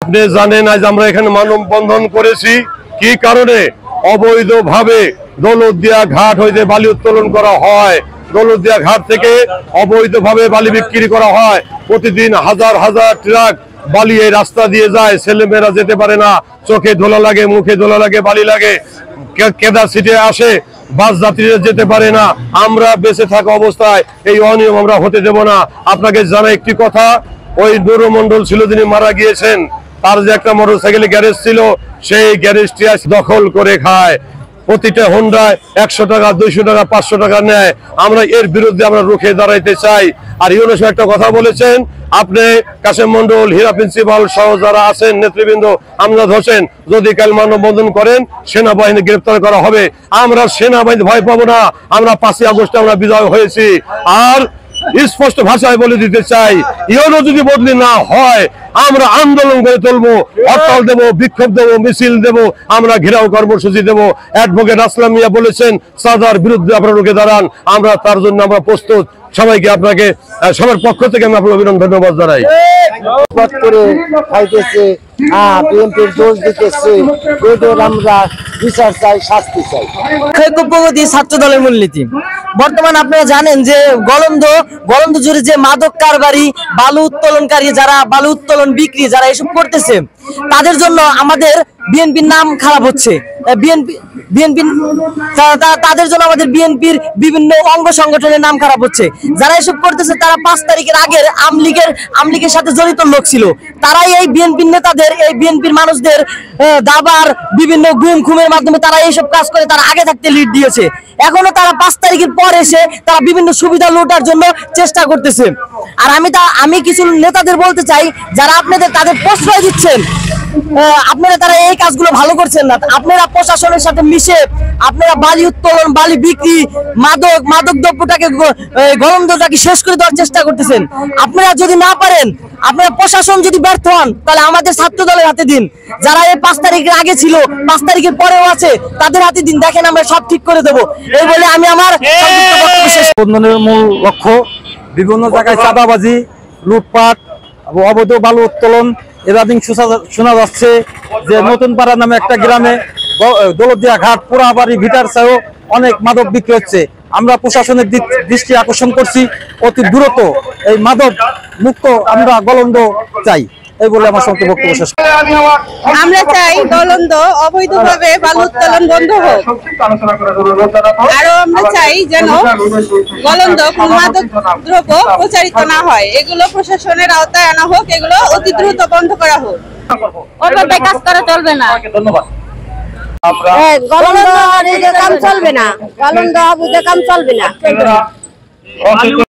আপনি জানেন আজ আমরা এখানে মানববন্ধন করেছি কি কারণে? অবৈধভাবে দৌলতদিয়া ঘাট হইতে বালি উত্তোলন করা হয়, দৌলতদিয়া ঘাট থেকে অবৈধভাবে বালি বিক্রি করা হয়। প্রতিদিন হাজার হাজার ট্রাক বালি এই রাস্তা দিয়ে যায়, ছেলেমেয়েরা যেতে পারে না, চোখে ধোলা লাগে, মুখে ধোলা লাগে, বালি লাগে, কেদা সিটে আসে, বাস যাত্রীরা যেতে পারে না। আমরা বেঁচে থাকা অবস্থায় এই অনিয়ম আমরা হতে দেব না। আপনাকে জানা একটি কথা, ওই নুরু মন্ডল ছিল যিনি মারা গিয়েছেন, তার যে একটা মোটরসাইকেল গ্যারেজ ছিল, সেই গ্যারেজটি আজ দখল করে খায়। প্রতিটা হোন্ডায় 100 টাকা, 200 টাকা, 500 টাকা নেয়। আমরা এর বিরুদ্ধে আমরা রুখে দাঁড়াইতে চাই। আর ইউনুস একটা কথা বলেছেন, আপনি কাশেম মন্ডল, হীরা প্রিন্সিপাল সহ যারা আছেন নেতৃবৃন্দ, আমজাদ হোসেন, যদি কাল মানববন্ধন করেন সেনাবাহিনী গ্রেপ্তার করা হবে। আমরা সেনাবাহিনী ভয় পাবো না। আমরা 5ই আগস্টে আমরা বিজয় হয়েছি। আর স্পষ্ট ভাষায় বলে দিতে চাই, ইউনুস যদি বদলি না হয় আমরা আন্দোলন করে তুলবো, হরতাল দেবো, বিক্ষোভ দেবো, মিছিল দেবো, আমরা ঘেরাও কর্মসূচি দেবো। অ্যাডভোকেট আসলাম মিয়া বলেছেন সাদার বিরুদ্ধে আপনারা রুখে দাঁড়ান, আমরা তার জন্য আমরা প্রস্তুত। সবাইকে আপনাকে সবার পক্ষ থেকে আমি আপনার অভিনন্দন ধন্যবাদ জানাই। বিএনপির দোষ দিতেছে, আমরা বিচার চাই, শাস্তি চাই। ছাত্র দলের মূলনীতি বর্তমান আপনারা জানেন যে গলন্দ জুড়ে যে মাদক কারবারি, বালু উত্তোলনকারী, যারা বালু উত্তোলন বিক্রি যারা এসব করতেছে, তাদের জন্য আমাদের বিএনপির নাম খারাপ হচ্ছে। তাদের জন্য আমাদের বিএনপির বিভিন্ন অঙ্গ সংগঠনের নাম খারাপ হচ্ছে। যারা এসব করতেছে তারা 5 তারিখের আগের আমলিগের সাথে জড়িত লোক ছিল। তারাই এই বিএনপির নেতাদের, এই বিএনপির মানুষদের দাবার বিভিন্ন গুম খুমের মাধ্যমে তারা এইসব কাজ করে, তারা আগে থাকতে লিড দিয়েছে। এখনো তারা 5 তারিখের পর এসে তারা বিভিন্ন সুবিধা লুটার জন্য চেষ্টা করতেছে। আর আমি কিছু নেতাদের বলতে চাই, যারা আপনাদের তাদের প্রশ্রয় দিচ্ছেন, আপনারা তারা এই কাজগুলো ভালো করছেন না। আপনারা প্রশাসনের সাথে মিশে আপনারা বালি উত্তোলন, বালি বিক্রি, মাদক দ্রব্যটাকে, গলন্দটাকে শেষ করে দেওয়ার চেষ্টা করতেছেন। আপনারা যদি না পারেন, আপনারা প্রশাসন যদি ব্যর্থ হন, তাহলে আমাদের ছাত্র দলের হাতে দিন। যারা এই 5 তারিখের আগে ছিল, 5 তারিখের পরেও আছে, তাদের হাতে দিন। দেখেন আমরা সব ঠিক করে দেবো। এই বলে আমি আমার আন্দোলনের মূল লক্ষ্য বিভিন্ন জায়গায় চাঁদাবাজি, লুটপাট, অবৈধ বালু উত্তোলন। এরাদিন শোনা যাচ্ছে যে নতুন পাড়া নামে একটা গ্রামে দৌলতদিয়া ঘাট, পোড়াবাড়ি, ভিটার চাও অনেক মাদক বিক্রি হচ্ছে। আমরা প্রশাসনের দৃষ্টি আকর্ষণ করছি, অতি দ্রুত এই মাদক মুক্ত আমরা গলন্দ চাই। এই বলে আমার বক্তব্য শেষ। আমরা চাই গলন্দ অবৈধভাবে বালু উত্তোলন বন্ধ হোক। আরো আমরা চাই যেন গলন্দ মাদক দ্রব্য প্রচারিত না হয়, এগুলো প্রশাসনের আওতায় আনা হোক, এগুলো অতি দ্রুত বন্ধ করা হোক। ওভাবে কাজ করা চলবে না। ধন্যবাদ। গলন্দ কাম চলবে না, গলন্দ অবৈধ কাম চলবে না।